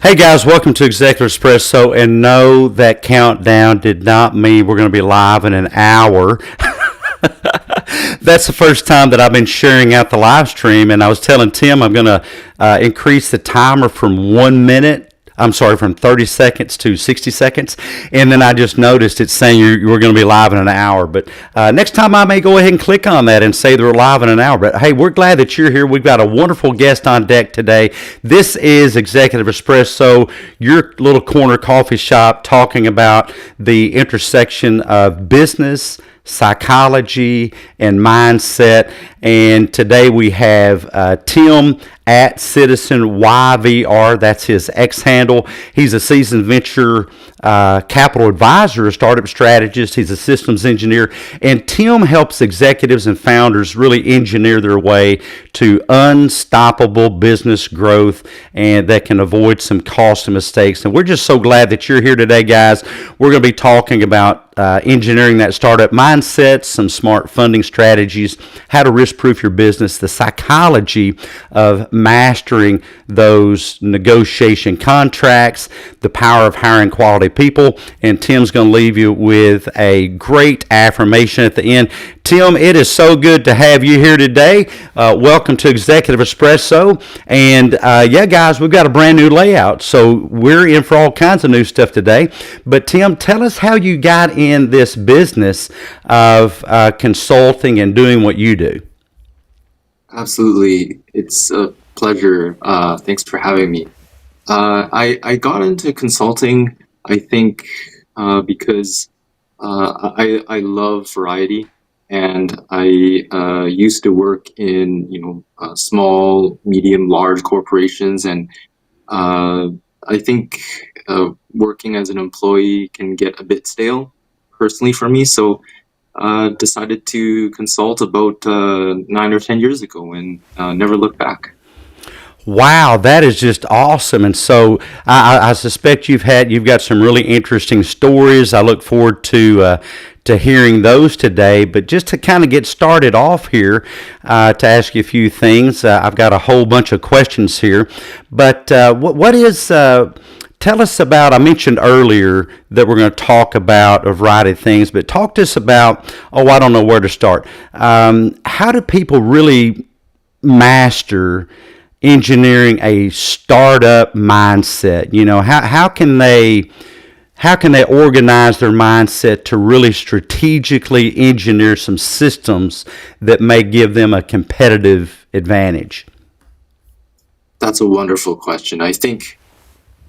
Hey guys, welcome to Executive Espresso. And no, that countdown did not mean we're going to be live in an hour. That's the first time that I've been sharing out the live stream, and I was telling Tim I'm going to increase the timer from 1 minute. I'm sorry, from 30 seconds to 60 seconds. And then I just noticed it's saying you're going to be live in an hour. But next time I may go ahead and click on that and say they're live in an hour. But hey, we're glad that you're here. We've got a wonderful guest on deck today. This is Executive Espresso, your little corner coffee shop talking about the intersection of business, psychology, and mindset. And today we have Tim at Citizen YVR. That's his X handle. He's a seasoned venture capital advisor, a startup strategist. He's a systems engineer. And Tim helps executives and founders really engineer their way to unstoppable business growth and that can avoid some cost and mistakes. And we're just so glad that you're here today, guys. We're going to be talking about engineering that startup mindset, some smart funding strategies, how to risk-proof your business, the psychology of mastering those negotiation contracts, the power of hiring quality people, and Tim's going to leave you with a great affirmation at the end. Tim, it is so good to have you here today. Welcome to Executive Espresso. And yeah, guys, we've got a brand new layout, so we're in for all kinds of new stuff today. But Tim, tell us how you got in this business of consulting and doing what you do. Absolutely. It's a pleasure. Thanks for having me. I got into consulting, I think, because I love variety, and I used to work in small, medium, large corporations, and I think working as an employee can get a bit stale, personally for me. So decided to consult about 9 or 10 years ago and never looked back. Wow, that is just awesome. And so I suspect you've got some really interesting stories. I look forward to hearing those today. But just to kind of get started off here, to ask you a few things, I've got a whole bunch of questions here. But what is tell us about, I mentioned earlier that we're going to talk about a variety of things, but talk to us about, I don't know where to start. How do people really master engineering a startup mindset? How can they organize their mindset to really strategically engineer some systems that may give them a competitive advantage? That's a wonderful question. I think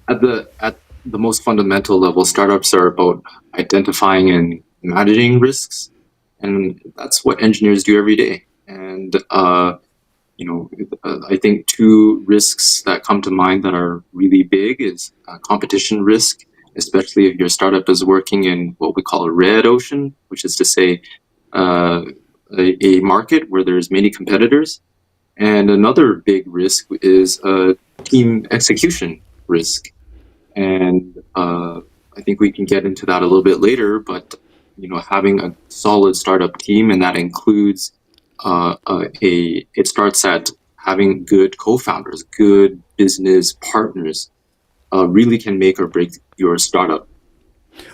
at the most fundamental level, startups are about identifying and managing risks, and that's what engineers do every day. And I think two risks that come to mind that are really big is competition risk, especially if your startup is working in what we call a red ocean, which is to say a market where there's many competitors. And another big risk is team execution risk. And I think we can get into that a little bit later, but having a solid startup team, and that includes it starts at having good co-founders, good business partners, really can make or break your startup.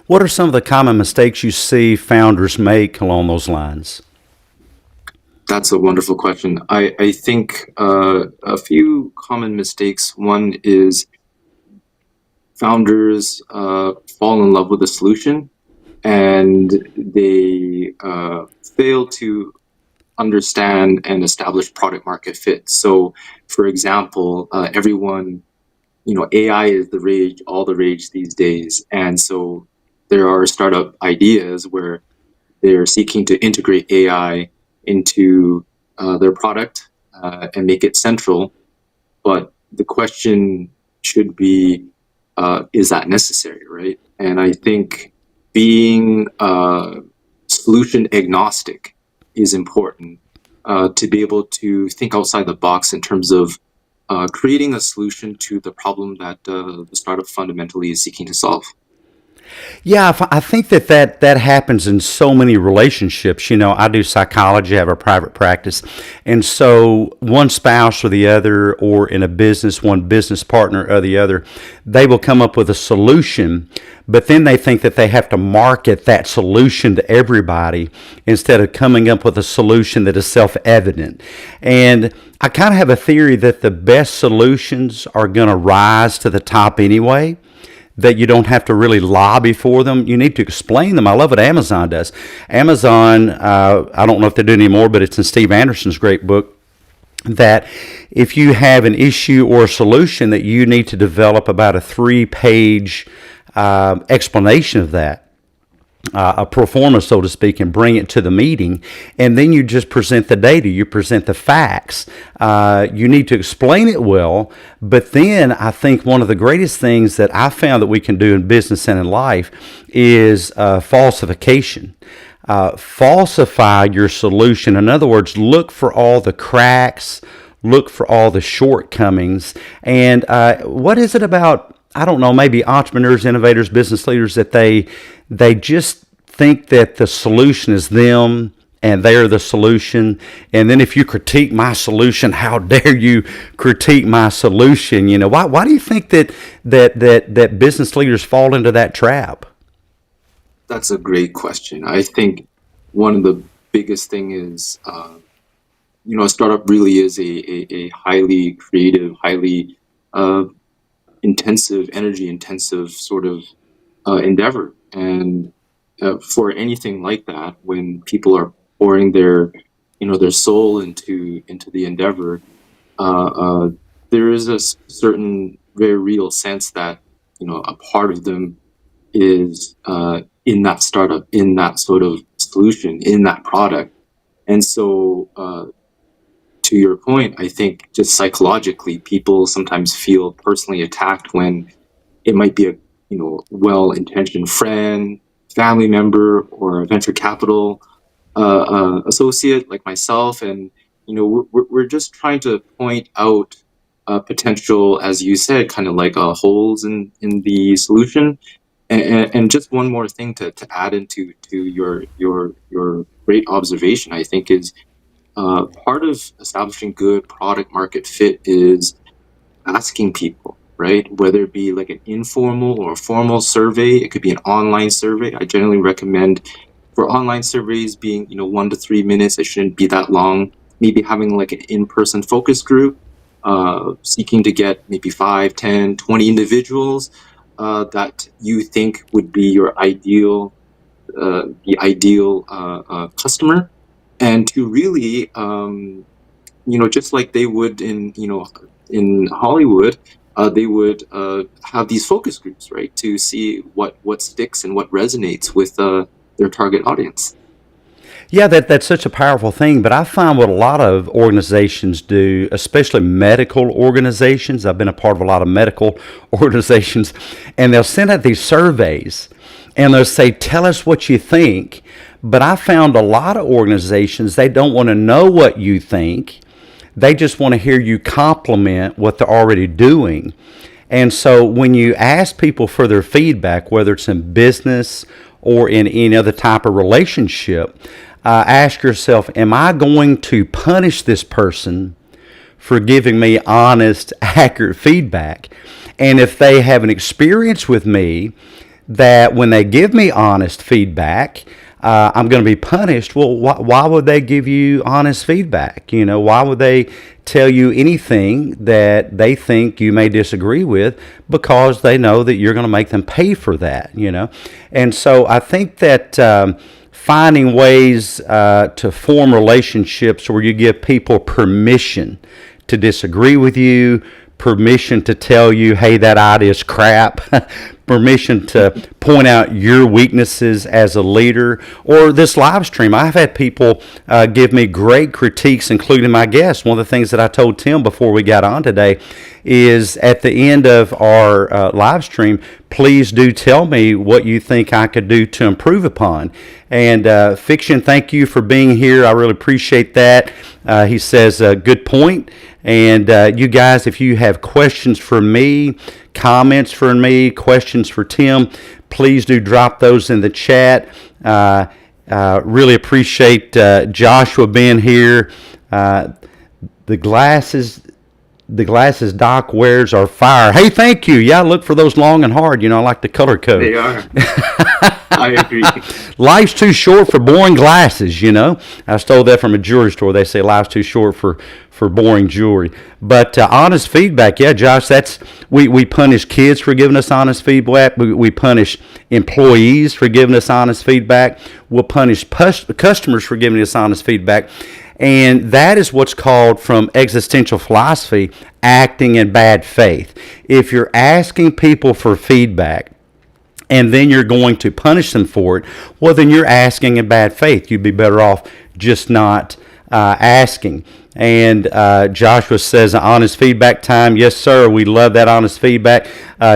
What are some of the common mistakes you see founders make along those lines? That's a wonderful question. I think a few common mistakes. One is founders fall in love with a solution, and they fail to understand and establish product market fit. So, for example, everyone, AI is the rage, all the rage these days. And so there are startup ideas where they're seeking to integrate AI into their product and make it central. But the question should be, is that necessary, right? And I think being solution agnostic is important to be able to think outside the box in terms of creating a solution to the problem that the startup fundamentally is seeking to solve. Yeah, I think that happens in so many relationships. I do psychology, I have a private practice. And so one spouse or the other, or in a business, one business partner or the other, they will come up with a solution, but then they think that they have to market that solution to everybody instead of coming up with a solution that is self evident. And I kind of have a theory that the best solutions are going to rise to the top anyway, that you don't have to really lobby for them. You need to explain them. I love what Amazon does. Amazon, I don't know if they do anymore, but it's in Steve Anderson's great book, that if you have an issue or a solution, that you need to develop about a 3-page explanation of that, a pro forma, so to speak, and bring it to the meeting. And then you just present the data, you present the facts. You need to explain it well. But then I think one of the greatest things that I found that we can do in business and in life is falsification. Falsify your solution. In other words, look for all the cracks, look for all the shortcomings. And what is it about, I don't know, maybe entrepreneurs, innovators, business leaders, that they just think that the solution is them and they're the solution. And then if you critique my solution, how dare you critique my solution? Why do you think that business leaders fall into that trap? That's a great question. I think one of the biggest thing is, a startup really is a highly creative, highly energy intensive sort of endeavor. And for anything like that, when people are pouring their soul into the endeavor, there is a certain very real sense that a part of them is in that startup, in that sort of solution, in that product. And so to your point, I think just psychologically, people sometimes feel personally attacked when it might be a well-intentioned friend, family member, or a venture capital associate like myself, and we're just trying to point out potential, as you said, kind of like holes in the solution. And just one more thing to add into your great observation, I think, is part of establishing good product market fit is asking people, right? Whether it be like an informal or formal survey, it could be an online survey. I generally recommend for online surveys being 1 to 3 minutes. It shouldn't be that long. Maybe having like an in-person focus group, seeking to get maybe 5, 10, 20 individuals that you think would be your ideal customer, and to really just like they would in Hollywood, they would have these focus groups, right, to see what sticks and what resonates with their target audience. Yeah, that's such a powerful thing. But I find what a lot of organizations do, especially medical organizations, I've been a part of a lot of medical organizations, and they'll send out these surveys and they'll say, tell us what you think. But I found a lot of organizations, they don't want to know what you think. They just want to hear you compliment what they're already doing. And so when you ask people for their feedback, whether it's in business or in any other type of relationship, ask yourself, am I going to punish this person for giving me honest, accurate feedback? And if they have an experience with me that when they give me honest feedback, I'm going to be punished. Well, why would they give you honest feedback? Why would they tell you anything that they think you may disagree with? Because they know that you're going to make them pay for that, And so I think that finding ways to form relationships where you give people permission to disagree with you, permission to tell you, hey, that idea is crap, permission to point out your weaknesses as a leader. Or this live stream, I've had people give me great critiques, including my guests. One of the things that I told Tim before we got on today is at the end of our live stream, please do tell me what you think I could do to improve upon. And Fiction, thank you for being here. I really appreciate that. He says, good point. And you guys, if you have questions for me, comments for me, questions for Tim, please do drop those in the chat. Really appreciate Joshua being here. The glasses Doc wears are fire. Hey, thank you. Yeah, look for those long and hard. I like the color code. They are. I agree. Life's too short for boring glasses, I stole that from a jewelry store. They say life's too short for boring jewelry. But honest feedback, yeah, Josh, we punish kids for giving us honest feedback. We punish employees for giving us honest feedback. We'll punish customers for giving us honest feedback. And that is what's called, from existential philosophy, acting in bad faith. If you're asking people for feedback and then you're going to punish them for it, well, then you're asking in bad faith. You'd be better off just not asking. And Joshua says, honest feedback time. Yes, sir. We love that honest feedback.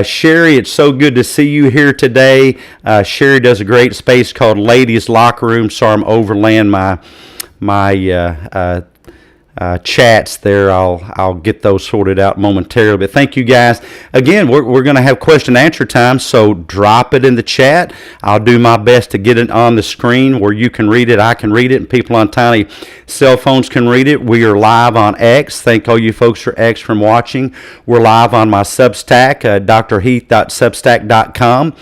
Sherry, it's so good to see you here today. Sherry does a great space called Ladies Locker Room. Sorry, I'm overlaying my chats there. I'll get those sorted out momentarily. But thank you guys. Again, we're going to have question and answer time, so drop it in the chat. I'll do my best to get it on the screen where you can read it, I can read it, and people on tiny cell phones can read it. We are live on X. Thank all you folks for X from watching. We're live on my Substack, drheath.substack.com.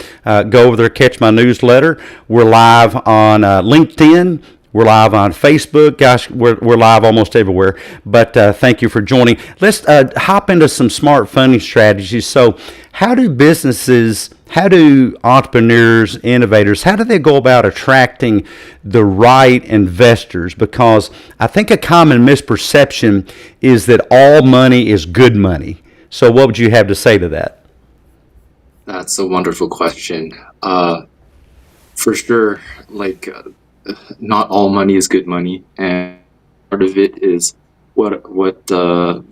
Go over there, catch my newsletter. We're live on LinkedIn. We're live on Facebook. Gosh, we're live almost everywhere. But thank you for joining. Let's hop into some smart funding strategies. So how do entrepreneurs, innovators, how do they go about attracting the right investors? Because I think a common misperception is that all money is good money. So what would you have to say to that? That's a wonderful question. For sure, not all money is good money, and part of it is what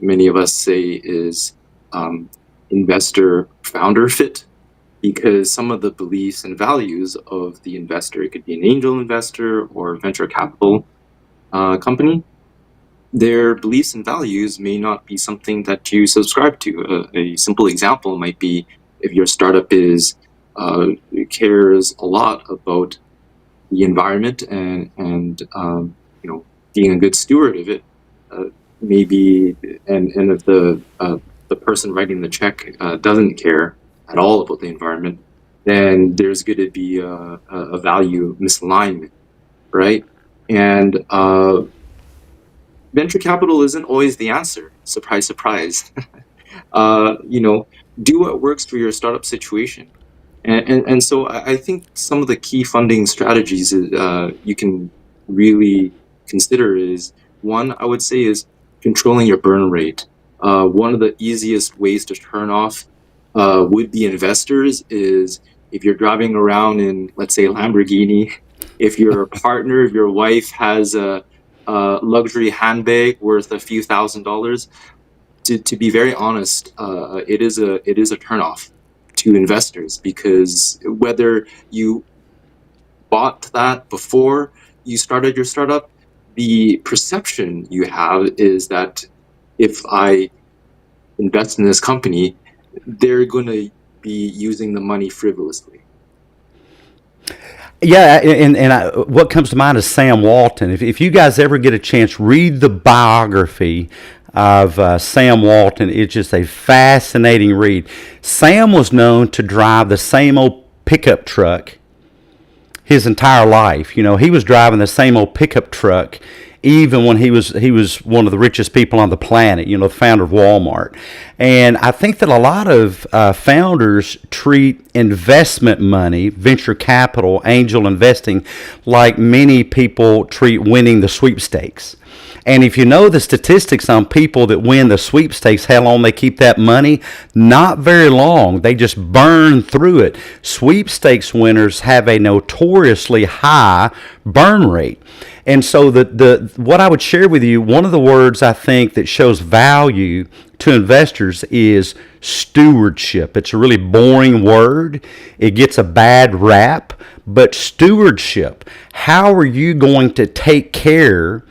many of us say is investor founder fit, because some of the beliefs and values of the investor, it could be an angel investor or venture capital company, their beliefs and values may not be something that you subscribe to. A simple example might be if your startup cares a lot about the environment and being a good steward of it, maybe, and if the person writing the check doesn't care at all about the environment, then there's going to be a value misalignment, right? And venture capital isn't always the answer. Surprise, surprise. Do what works for your startup situation. And so I think some of the key funding strategies you can really consider is, one, I would say, is controlling your burn rate. One of the easiest ways to turn off would-be investors is if you're driving around in, let's say, a Lamborghini, if your partner, if your wife has a luxury handbag worth a few $1,000s, to be very honest, it is a turnoff to investors, because whether you bought that before you started your startup, the perception you have is that if I invest in this company, they're going to be using the money frivolously. Yeah, and what comes to mind is Sam Walton. If you guys ever get a chance, read the biography of Sam Walton. It's just a fascinating read. Sam was known to drive the same old pickup truck his entire life. He was driving the same old pickup truck even when he was one of the richest people on the planet, the founder of Walmart. And I think that a lot of founders treat investment money, venture capital, angel investing, like many people treat winning the sweepstakes. And if you know the statistics on people that win the sweepstakes, how long they keep that money, not very long. They just burn through it. Sweepstakes winners have a notoriously high burn rate. And so what I would share with you, one of the words I think that shows value to investors is stewardship. It's a really boring word. It gets a bad rap, but stewardship, how are you going to take care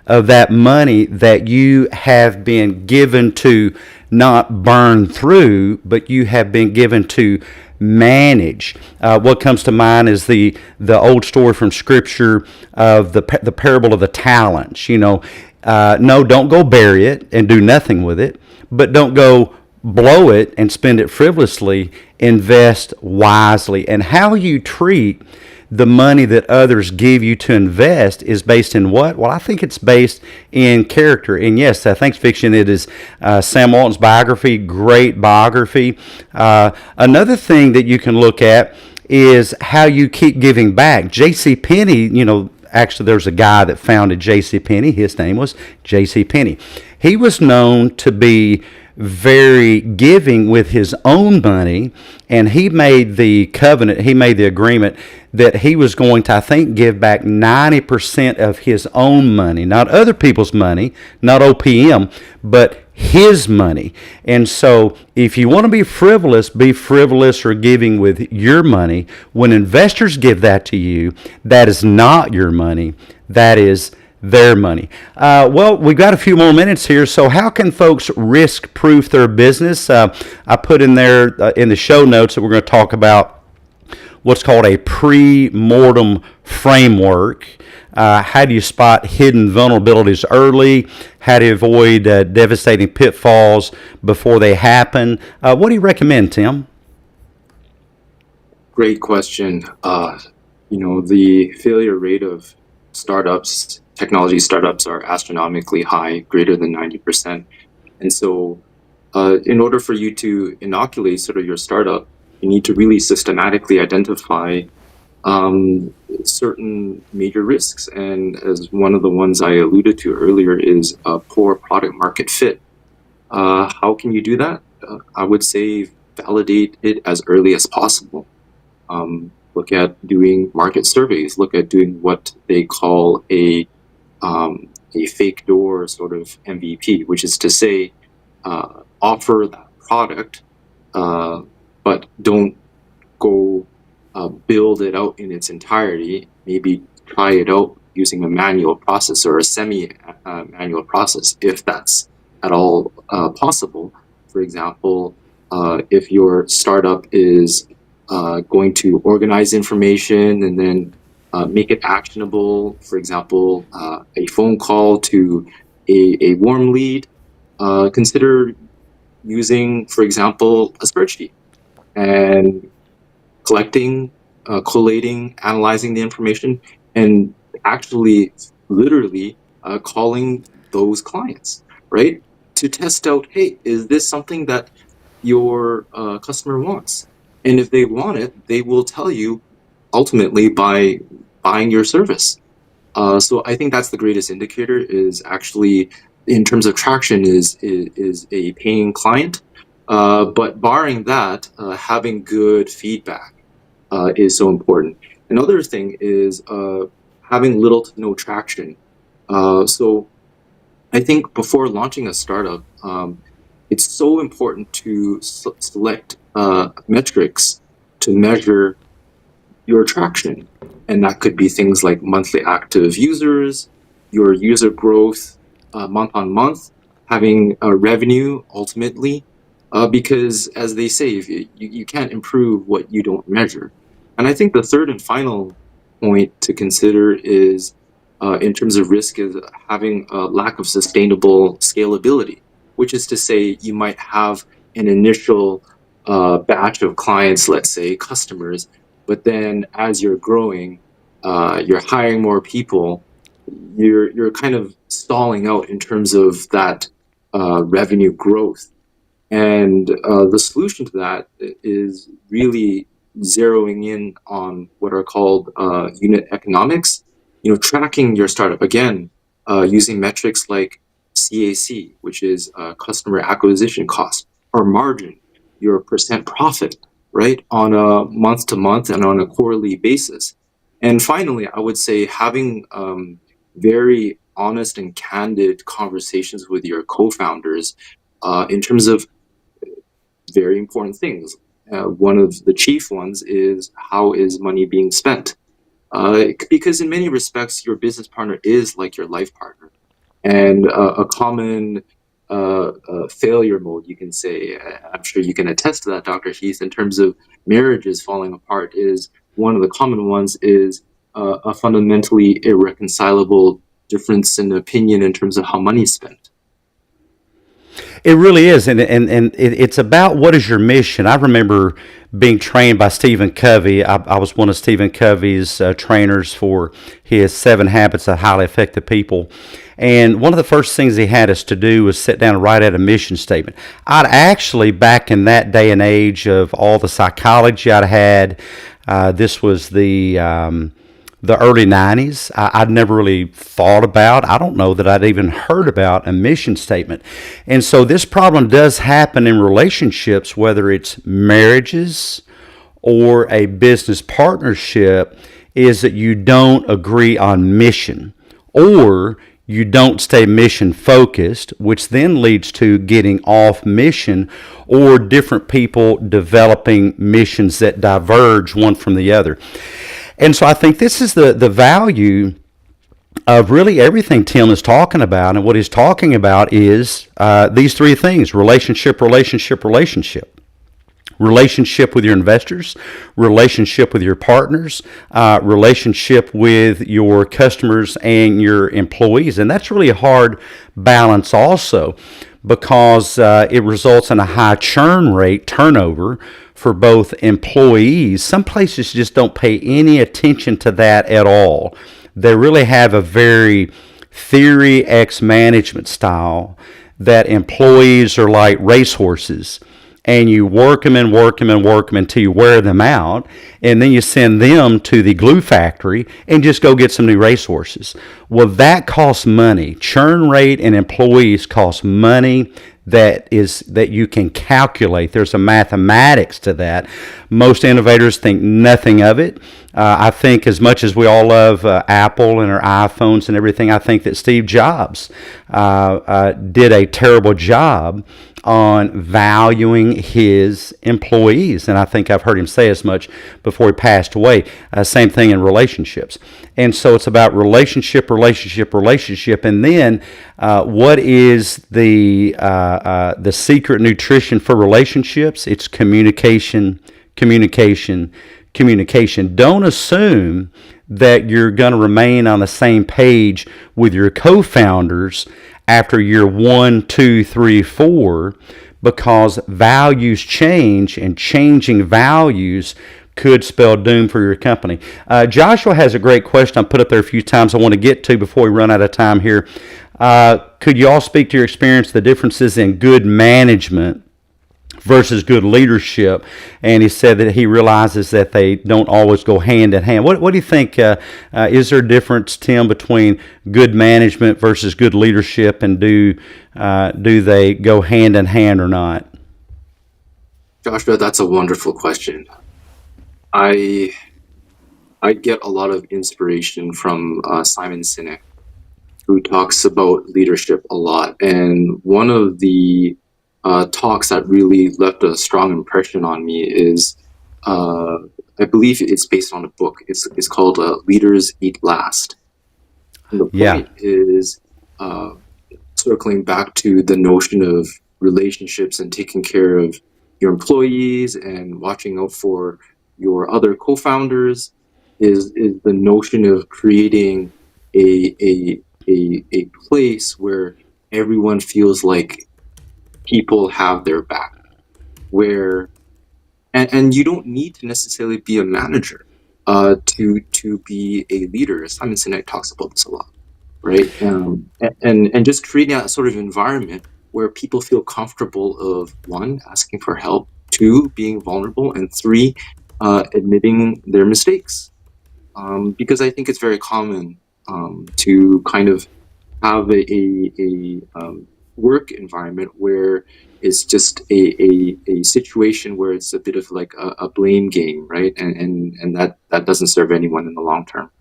of that money that you have been given to not burn through, but you have been given to manage. What comes to mind is the old story from Scripture of the parable of the talents. No, don't go bury it and do nothing with it, but don't go blow it and spend it frivolously. Invest wisely, and how you treat the money that others give you to invest is based in what? Well, I think it's based in character. And yes, thanks, Fiction. It is Sam Walton's biography, great biography. Another thing that you can look at is how you keep giving back. J.C. Penney, actually there's a guy that founded J.C. Penney. His name was J.C. Penney. He was known to be very giving with his own money, and he made the covenant, he made the agreement that he was going to, I think, give back 90% of his own money, not other people's money, not OPM, but his money. And so if you want to be frivolous or giving with your money. When investors give that to you, that is not your money, that is their money. Well, we've got a few more minutes here. So how can folks risk-proof their business? I put in there in the show notes that we're going to talk about what's called a pre-mortem framework. How do you spot hidden vulnerabilities early? How do you avoid devastating pitfalls before they happen? What do you recommend, Tim? Great question. The failure rate of startups, technology startups, are astronomically high, greater than 90%. And so in order for you to inoculate sort of your startup, you need to really systematically identify certain major risks. And as one of the ones I alluded to earlier is a poor product market fit. How can you do that? I would say validate it as early as possible. Look at doing market surveys, look at doing what they call a fake door sort of MVP, which is to say, offer that product, but don't go build it out in its entirety. Maybe try it out using a manual process or a semi-manual process, if that's at all possible. For example, if your startup is going to organize information and then make it actionable, for example, a phone call to a warm lead, consider using, for example, a spreadsheet and collecting, collating, analyzing the information, and actually literally calling those clients, right? To test out, hey, is this something that your customer wants? And if they want it, they will tell you ultimately by buying your service. So I think that's the greatest indicator, is actually in terms of traction is a paying client. But barring that, having good feedback is so important. Another thing is having little to no traction. So I think before launching a startup, it's so important to select metrics to measure your traction. And that could be things like monthly active users, your user growth month on month, having revenue ultimately, because as they say, you can't improve what you don't measure. And I think the third and final point to consider is in terms of risk is having a lack of sustainable scalability, which is to say you might have an initial batch of clients, let's say customers, but then as you're growing, you're hiring more people, you're kind of stalling out in terms of that revenue growth. And the solution to that is really zeroing in on what are called unit economics. Tracking your startup again using metrics like CAC, which is customer acquisition cost, or margin, your percent profit, right, on a month to month and on a quarterly basis. And finally, I would say having very honest and candid conversations with your co-founders in terms of very important things. One of the chief ones is, how is money being spent? Because in many respects, your business partner is like your life partner. And a common failure mode, you can say. I'm sure you can attest to that, Dr. Heath, in terms of marriages falling apart. Is one of the common ones is a fundamentally irreconcilable difference in opinion in terms of how money is spent. It really is, and it's about what is your mission. I remember being trained by Stephen Covey. I was one of Stephen Covey's trainers for his 7 Habits of Highly Effective People. And one of the first things he had us to do was sit down and write out a mission statement. I'd actually, back in that day and age of all the psychology I'd had, this was the early 90s. I'd never really thought about, I don't know that I'd even heard about a mission statement. And so this problem does happen in relationships, whether it's marriages or a business partnership, is that you don't agree on mission, or you don't stay mission focused, which then leads to getting off mission, or different people developing missions that diverge one from the other. And so I think this is the value of really everything Tim is talking about. And what he's talking about is these 3 things: relationship, relationship, relationship. Relationship with your investors, relationship with your partners, relationship with your customers and your employees. And that's really a hard balance also, because it results in a high churn rate, turnover, for both employees. Some places just don't pay any attention to that at all. They really have a very theory X management style that employees are like racehorses, and you work them and work them and work them until you wear them out, and then you send them to the glue factory and just go get some new racehorses. Well, that costs money. Churn rate and employees cost money that you can calculate. There's a mathematics to that. Most innovators think nothing of it. I think, as much as we all love Apple and our iPhones and everything, I think that Steve Jobs did a terrible job on valuing his employees. And I think I've heard him say as much before he passed away. Same thing in relationships. And so it's about relationship, relationship, relationship. And then what is the secret nutrition for relationships? It's communication, communication, communication. Don't assume that you're going to remain on the same page with your co-founders after year 1, 2, 3, 4, because values change, and changing values could spell doom for your company. Joshua has a great question I put up there a few times I want to get to before we run out of time here. Could you all speak to your experience, the differences in good management versus good leadership? And he said that he realizes that they don't always go hand in hand. What do you think? Is there a difference, Tim, between good management versus good leadership, and do they go hand in hand or not? Joshua, that's a wonderful question. I get a lot of inspiration from Simon Sinek, who talks about leadership a lot. And one of the talks that really left a strong impression on me is, I believe it's based on a book. It's called Leaders Eat Last. And the point is circling back to the notion of relationships and taking care of your employees and watching out for your other co-founders is the notion of creating a place where everyone feels like people have their back, where and you don't need to necessarily be a manager to be a leader. Simon Sinek talks about this a lot, right? And just creating that sort of environment where people feel comfortable of, 1, asking for help, 2, being vulnerable, and 3, admitting their mistakes. Because I think it's very common to kind of have a work environment where it's just a situation where it's a bit of like a blame game, right? And that doesn't serve anyone in the long term.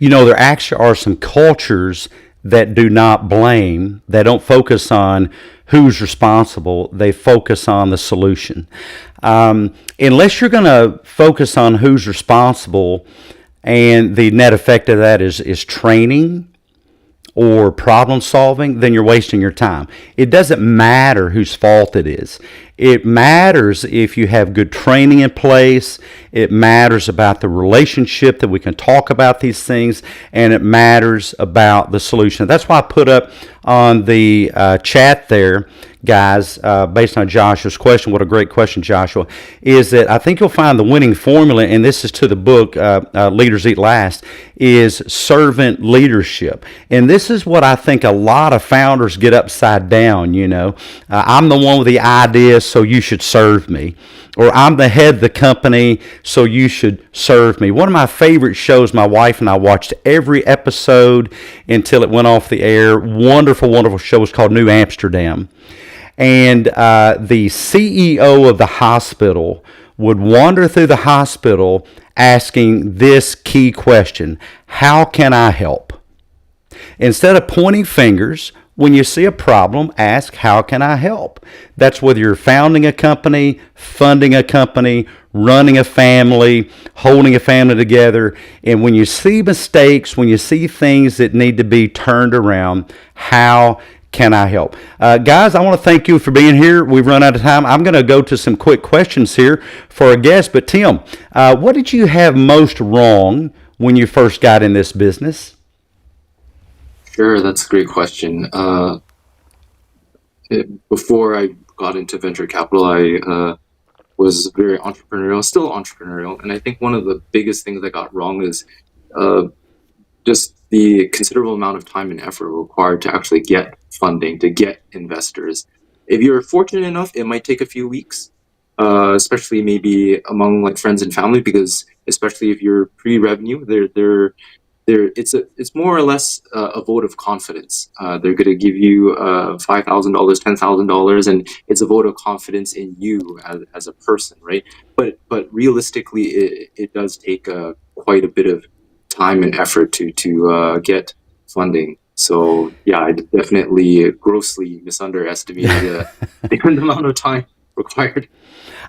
You know, there actually are some cultures that do not blame. They don't focus on who's responsible. They focus on the solution. Unless you're going to focus on who's responsible, and the net effect of that is training or problem solving, then you're wasting your time. It doesn't matter whose fault it is. It matters if you have good training in place. It matters about the relationship that we can talk about these things, and it matters about the solution. That's why I put up on the chat there, guys, based on Joshua's question. What a great question, Joshua! Is that I think you'll find the winning formula, and this is to the book Leaders Eat Last, is servant leadership. And this is what I think a lot of founders get upside down. I'm the one with the ideas, so you should serve me. Or I'm the head of the company, so you should serve me. One of my favorite shows, my wife and I watched every episode until it went off the air. Wonderful, wonderful show. It was called New Amsterdam. And the CEO of the hospital would wander through the hospital asking this key question: how can I help? Instead of pointing fingers, when you see a problem, ask, how can I help? That's whether you're founding a company, funding a company, running a family, holding a family together. And when you see mistakes, when you see things that need to be turned around, how can I help? Guys, I want to thank you for being here. We've run out of time. I'm going to go to some quick questions here for our guests. But Tim, what did you have most wrong when you first got in this business? Sure, that's a great question. Before I got into venture capital, I was very entrepreneurial, still entrepreneurial. And I think one of the biggest things I got wrong is just the considerable amount of time and effort required to actually get funding, to get investors. If you're fortunate enough, it might take a few weeks, especially maybe among like friends and family, because especially if you're pre-revenue, it's more or less a vote of confidence. They're going to give you $5,000, $10,000, and it's a vote of confidence in you as a person, right? But realistically, it does take quite a bit of time and effort to get funding. So yeah, I definitely grossly misunderestimated the amount of time required.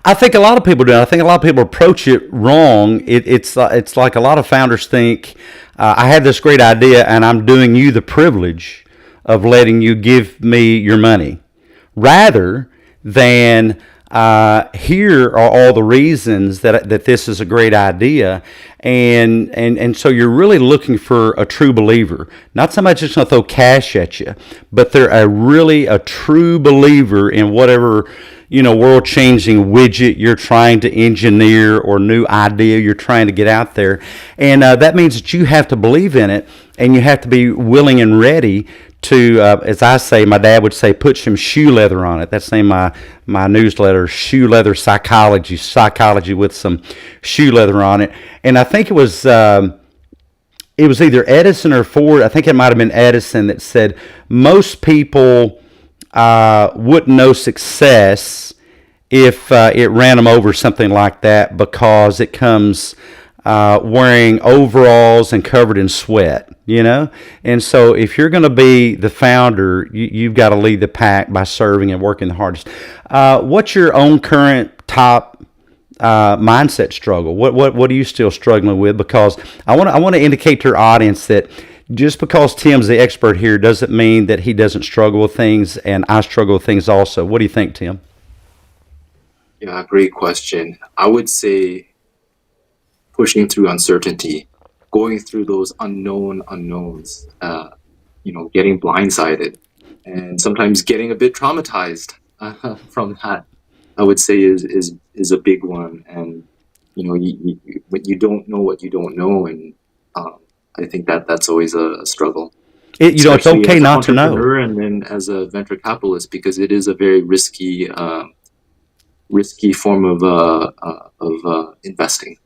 I think a lot of people do. I think a lot of people approach it wrong. It's like a lot of founders think, I have this great idea and I'm doing you the privilege of letting you give me your money, rather than here are all the reasons that this is a great idea. And so you're really looking for a true believer, not somebody just going to throw cash at you, but they're a true believer in whatever world-changing widget you're trying to engineer or new idea you're trying to get out there. And that means that you have to believe in it, and you have to be willing and ready to, as I say, my dad would say, put some shoe leather on it. That's the name of my newsletter, Shoe Leather Psychology with some shoe leather on it. And I think it was either Edison or Ford. I think it might have been Edison that said most people wouldn't know success if it ran them over, something like that, because it comes wearing overalls and covered in sweat, And so if you're going to be the founder, you've got to lead the pack by serving and working the hardest. What's your own current top mindset struggle? What are you still struggling with? Because I want to indicate to your audience that just because Tim's the expert here doesn't mean that he doesn't struggle with things, and I struggle with things also. What do you think, Tim? Yeah, great question. I would say pushing through uncertainty, going through those unknowns, getting blindsided, and sometimes getting a bit traumatized from that, I would say is a big one. And you don't know what you don't know, and I think that's always a struggle. It's okay not to know. And then as a venture capitalist, because it is a very risky form of investing.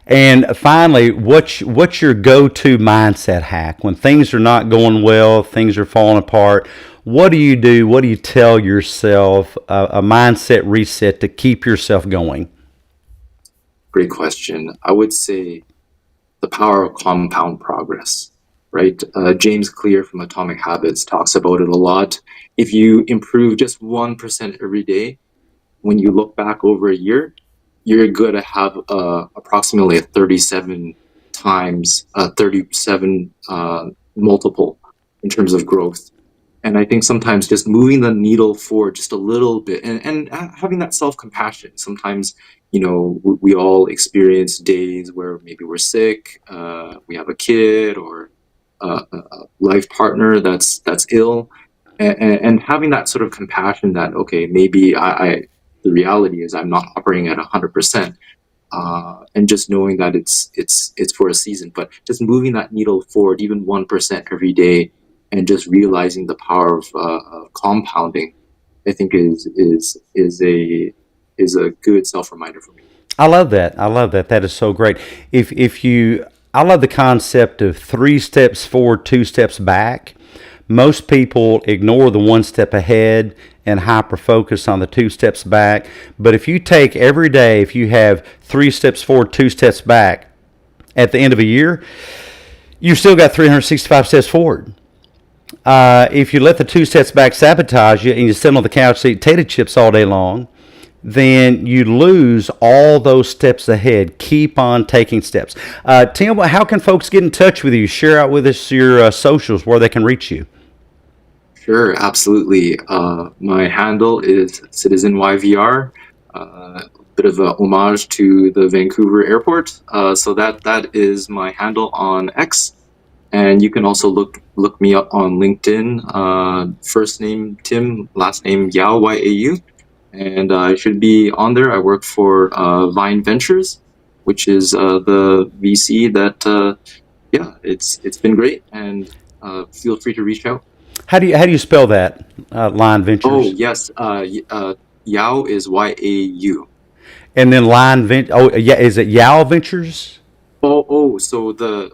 And finally, what's your go-to mindset hack when things are not going well, things are falling apart? What do you do? What do you tell yourself? A mindset reset to keep yourself going. Great question. I would say the power of compound progress, right? James Clear from Atomic Habits talks about it a lot. If you improve just 1% every day, when you look back over a year, you're going to have approximately a 37 times 37 multiple in terms of growth. And I think sometimes just moving the needle forward just a little bit, and having that self-compassion. Sometimes, we all experience days where maybe we're sick, we have a kid or a life partner that's ill, and having that sort of compassion that, okay, maybe the reality is I'm not operating at 100%. And just knowing that it's for a season, but just moving that needle forward even 1% every day, and just realizing the power of compounding, I think is a good self reminder for me. I love that. I love that. That is so great. I love the concept of 3 steps forward, 2 steps back. Most people ignore the 1 step ahead and hyper focus on the 2 steps back. But if you take every day, if you have 3 steps forward, 2 steps back, at the end of a year, you've still got 365 steps forward. If you let the 2 steps back sabotage you and you sit on the couch to eat potato chips all day long, then you lose all those steps ahead. Keep on taking steps. Tim, how can folks get in touch with you? Share out with us your socials where they can reach you. Sure, absolutely. My handle is CitizenYVR, a bit of a homage to the Vancouver airport. So that is my handle on X. And you can also look me up on LinkedIn. First name Tim, last name Yao, Y-A-U. And I should be on there. I work for Vine Ventures, which is the VC that, it's been great. And feel free to reach out. How do you spell that? Line Ventures. Oh yes, Yao is Y-A-U. And then Line Vent. Oh yeah, is it Yao Ventures? So the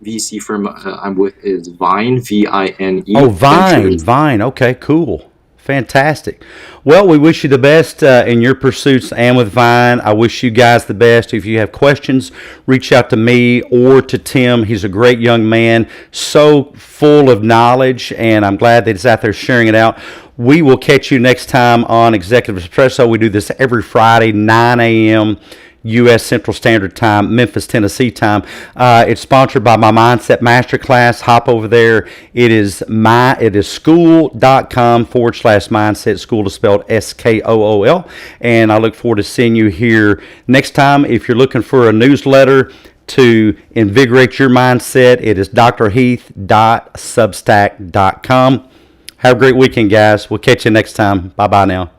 VC firm I'm with is Vine, V-I-N-E. Oh, Vine. Ventures. Vine. Okay, cool. Fantastic. Well, we wish you the best in your pursuits and with Vine. I wish you guys the best. If you have questions, reach out to me or to Tim. He's a great young man, so full of knowledge, and I'm glad that he's out there sharing it out. We will catch you next time on Executive Espresso. We do this every Friday, 9 a.m. U.S. Central Standard Time, Memphis, Tennessee time. It's sponsored by my Mindset Masterclass. Hop over there. It is school.com/mindset. School is spelled SKOOL. And I look forward to seeing you here next time. If you're looking for a newsletter to invigorate your mindset, it is drheath.substack.com. Have a great weekend, guys. We'll catch you next time. Bye-bye now.